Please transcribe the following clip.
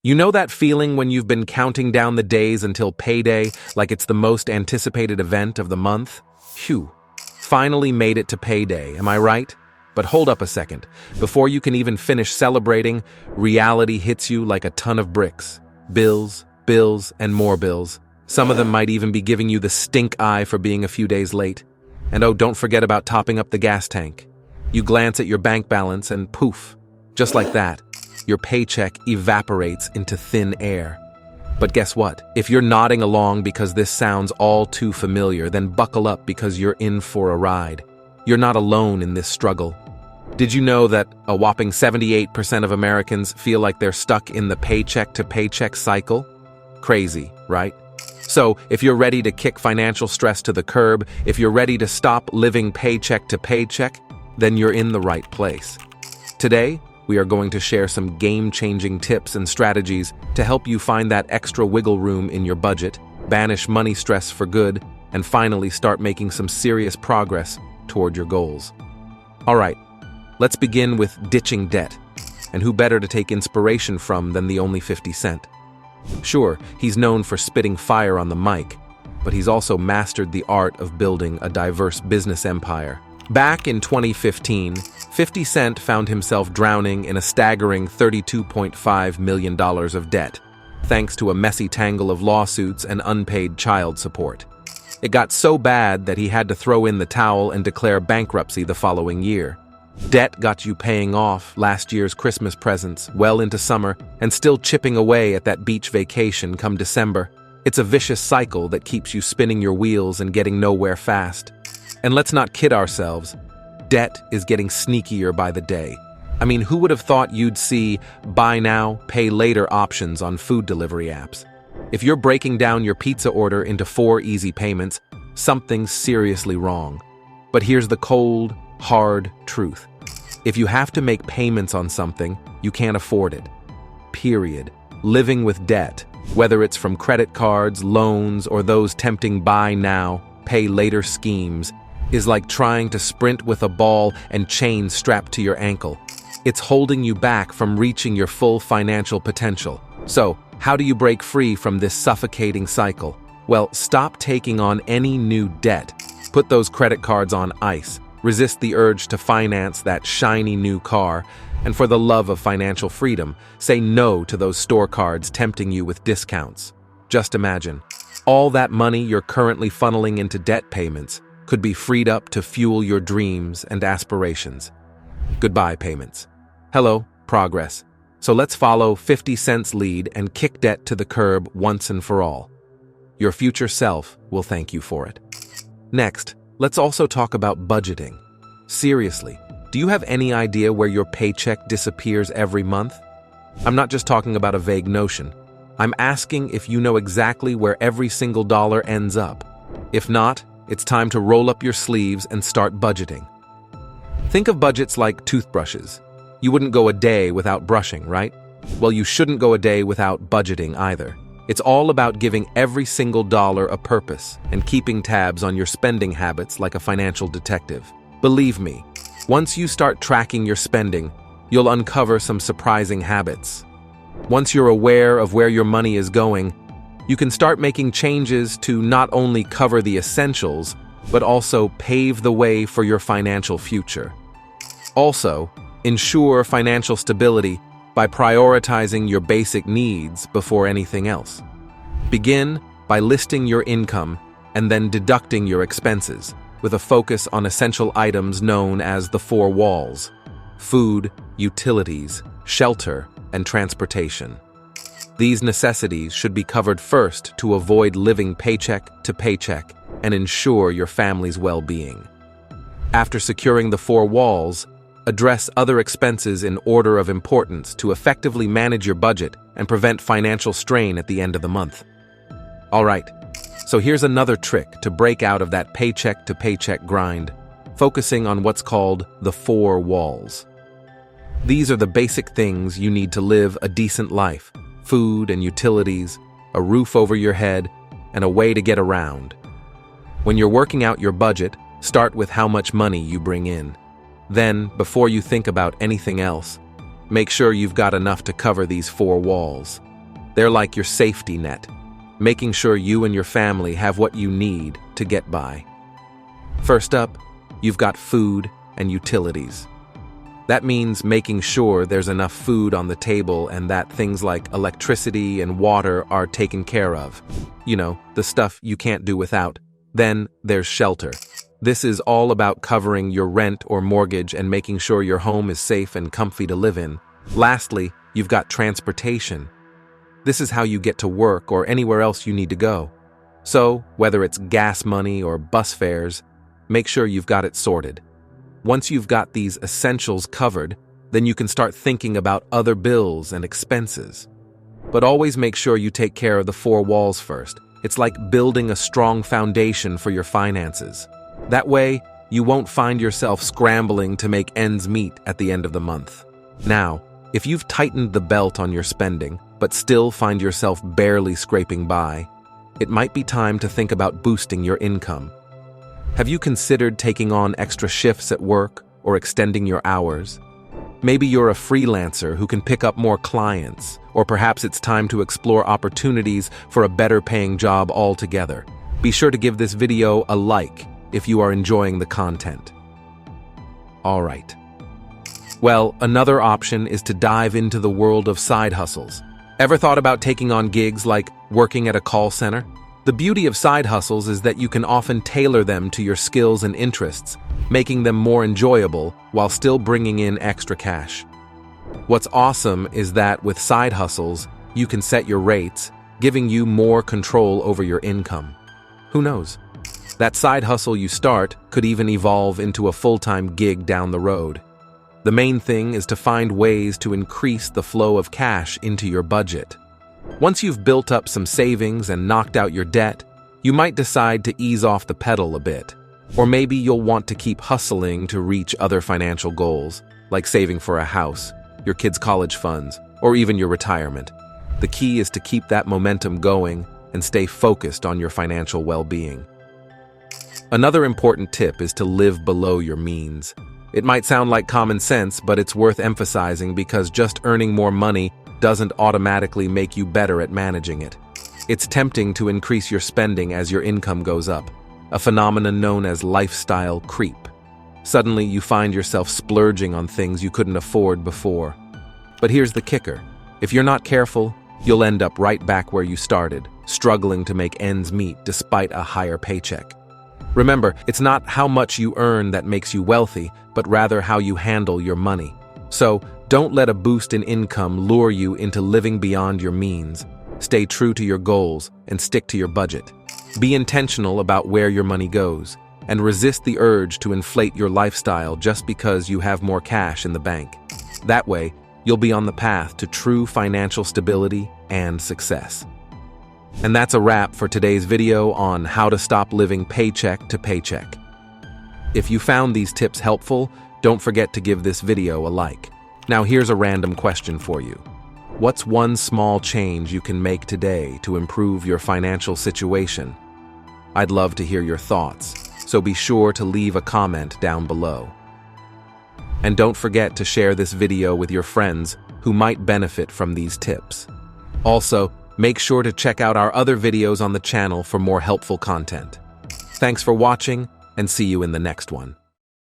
You know that feeling when you've been counting down the days until payday, like it's the most anticipated event of the month? Phew. Finally made it to payday, am I right? But hold up a second. Before you can even finish celebrating, reality hits you like a ton of bricks. Bills, bills, and more bills. Some of them might even be giving you the stink eye for being a few days late. And oh, don't forget about topping up the gas tank. You glance at your bank balance and poof, just like that, your paycheck evaporates into thin air. But guess what? If you're nodding along because this sounds all too familiar, then buckle up because you're in for a ride. You're not alone in this struggle. Did you know that a whopping 78% of Americans feel like they're stuck in the paycheck-to-paycheck cycle? Crazy, right? So, if you're ready to kick financial stress to the curb, if you're ready to stop living paycheck to paycheck, then you're in the right place. Today, we are going to share some game-changing tips and strategies to help you find that extra wiggle room in your budget, banish money stress for good, and finally start making some serious progress toward your goals. All right, let's begin with ditching debt. And who better to take inspiration from than the only 50 Cent? Sure, he's known for spitting fire on the mic, but he's also mastered the art of building a diverse business empire. Back in 2015, 50 Cent found himself drowning in a staggering $32.5 million of debt, thanks to a messy tangle of lawsuits and unpaid child support. It got so bad that he had to throw in the towel and declare bankruptcy the following year. Debt got you paying off last year's Christmas presents well into summer and still chipping away at that beach vacation come December. It's a vicious cycle that keeps you spinning your wheels and getting nowhere fast. And let's not kid ourselves, debt is getting sneakier by the day. I mean, who would have thought you'd see buy now, pay later options on food delivery apps? If you're breaking down your pizza order into 4 easy payments, something's seriously wrong. But here's the cold, hard truth. If you have to make payments on something, you can't afford it. Period. Living with debt, whether it's from credit cards, loans, or those tempting buy now, pay later schemes, is like trying to sprint with a ball and chain strapped to your ankle. It's holding you back from reaching your full financial potential. So, how do you break free from this suffocating cycle? Well, stop taking on any new debt. Put those credit cards on ice. Resist the urge to finance that shiny new car. And for the love of financial freedom, say no to those store cards tempting you with discounts. Just imagine, all that money you're currently funneling into debt payments could be freed up to fuel your dreams and aspirations. Goodbye, payments. Hello, progress. So let's follow 50 Cent's lead and kick debt to the curb once and for all. Your future self will thank you for it. Next, let's also talk about budgeting. Seriously, do you have any idea where your paycheck disappears every month? I'm not just talking about a vague notion. I'm asking if you know exactly where every single dollar ends up. If not, it's time to roll up your sleeves and start budgeting. Think of budgets like toothbrushes. You wouldn't go a day without brushing, right? Well, you shouldn't go a day without budgeting either. It's all about giving every single dollar a purpose and keeping tabs on your spending habits like a financial detective. Believe me, once you start tracking your spending, you'll uncover some surprising habits. Once you're aware of where your money is going, you can start making changes to not only cover the essentials, but also pave the way for your financial future. Also, ensure financial stability by prioritizing your basic needs before anything else. Begin by listing your income and then deducting your expenses, with a focus on essential items known as the 4 walls: food, utilities, shelter, and transportation. These necessities should be covered first to avoid living paycheck to paycheck and ensure your family's well-being. After securing the 4 walls, address other expenses in order of importance to effectively manage your budget and prevent financial strain at the end of the month. All right, so here's another trick to break out of that paycheck to paycheck grind, focusing on what's called the 4 walls. These are the basic things you need to live a decent life: food and utilities, a roof over your head, and a way to get around. When you're working out your budget, start with how much money you bring in. Then, before you think about anything else, make sure you've got enough to cover these 4 walls. They're like your safety net, making sure you and your family have what you need to get by. First up, you've got food and utilities. That means making sure there's enough food on the table and that things like electricity and water are taken care of. You know, the stuff you can't do without. Then there's shelter. This is all about covering your rent or mortgage and making sure your home is safe and comfy to live in. Lastly, you've got transportation. This is how you get to work or anywhere else you need to go. So, whether it's gas money or bus fares, make sure you've got it sorted. Once you've got these essentials covered, then you can start thinking about other bills and expenses. But always make sure you take care of the four walls first. It's like building a strong foundation for your finances. That way, you won't find yourself scrambling to make ends meet at the end of the month. Now, if you've tightened the belt on your spending, but still find yourself barely scraping by, it might be time to think about boosting your income. Have you considered taking on extra shifts at work or extending your hours? Maybe you're a freelancer who can pick up more clients, or perhaps it's time to explore opportunities for a better paying job altogether. Be sure to give this video a like if you are enjoying the content. All right. Well, another option is to dive into the world of side hustles. Ever thought about taking on gigs like working at a call center? The beauty of side hustles is that you can often tailor them to your skills and interests, making them more enjoyable while still bringing in extra cash. What's awesome is that with side hustles, you can set your rates, giving you more control over your income. Who knows? That side hustle you start could even evolve into a full-time gig down the road. The main thing is to find ways to increase the flow of cash into your budget. Once you've built up some savings and knocked out your debt, you might decide to ease off the pedal a bit. Or maybe you'll want to keep hustling to reach other financial goals, like saving for a house, your kids' college funds, or even your retirement. The key is to keep that momentum going and stay focused on your financial well-being. Another important tip is to live below your means. It might sound like common sense, but it's worth emphasizing because just earning more money doesn't automatically make you better at managing it. It's tempting to increase your spending as your income goes up, a phenomenon known as lifestyle creep. Suddenly, you find yourself splurging on things you couldn't afford before. But here's the kicker. If you're not careful, you'll end up right back where you started, struggling to make ends meet despite a higher paycheck. Remember, it's not how much you earn that makes you wealthy, but rather how you handle your money. So, don't let a boost in income lure you into living beyond your means. Stay true to your goals and stick to your budget. Be intentional about where your money goes, and resist the urge to inflate your lifestyle just because you have more cash in the bank. That way, you'll be on the path to true financial stability and success. And that's a wrap for today's video on how to stop living paycheck to paycheck. If you found these tips helpful, don't forget to give this video a like. Now here's a random question for you. What's one small change you can make today to improve your financial situation? I'd love to hear your thoughts, so be sure to leave a comment down below. And don't forget to share this video with your friends who might benefit from these tips. Also, make sure to check out our other videos on the channel for more helpful content. Thanks for watching, and see you in the next one.